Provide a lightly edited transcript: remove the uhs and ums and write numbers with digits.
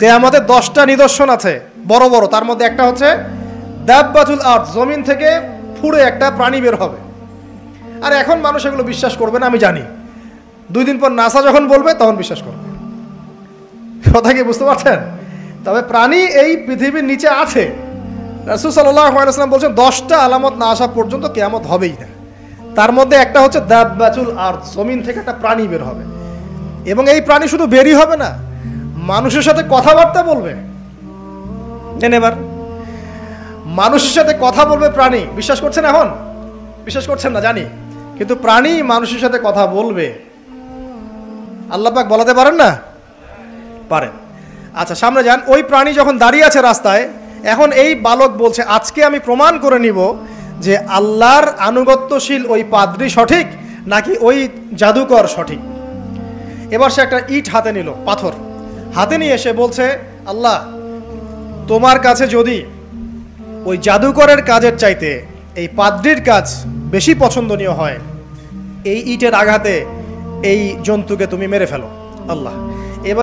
কিয়ামতের 10টা নিদর্শন আছে বড় বড়, তার মধ্যে একটা হচ্ছে দাব্বাতুল আরদ, জমিন থেকে ফুঁড়ে একটা প্রাণী বের হবে। আর এখন মানুষ এগুলো বিশ্বাস করবে না আমি জানি, 2 দিন পর নাসা যখন বলবে তখন বিশ্বাস করবে। কথা কি বুঝতে পারছেন? তবে প্রাণী এই পৃথিবীর নিচে আছে। রাসূল সাল্লাল্লাহু আলাইহি ওয়াসাল্লাম বলছেন 10টা আলামত না আসা পর্যন্ত কিয়ামত হবেই না। তার মধ্যে একটা হচ্ছে দাব্বাতুল আরদ, জমিন থেকে একটা প্রাণী বের হবে, এবং এই প্রাণী শুধু বেরই হবে না, মানুষের সাথে কথাবার্তা বলবে। এবার মানুষের সাথে কথা বলবে প্রাণী। বিশ্বাস করছেন? এখন বিশ্বাস করছেন না জানি, কিন্তু প্রাণী মানুষের সাথে কথা বলবে। আল্লাহ পাক বলাতে পারেন না? পারেন। আচ্ছা, সামনে যান। ওই প্রাণী যখন দাঁড়িয়ে আছে রাস্তায়, এখন এই বালক বলছে আজকে আমি প্রমাণ করে নিব যে আল্লাহর আনুগত্যশীল ওই পাদ্রী সঠিক নাকি ওই জাদুকর সঠিক। এবার সে একটা ইট হাতে নিল, পাথর হাতে নিয়ে এসে বলছে, আল্লাহ তোমার কাছে যদি ওই জাদুকরের কাজের চাইতে এই পাদ্রীর কাজ বেশি পছন্দনীয় হয়, এই ইটের আঘাতে এই জন্তুকে তুমি মেরে ফেলো আল্লাহ। এবার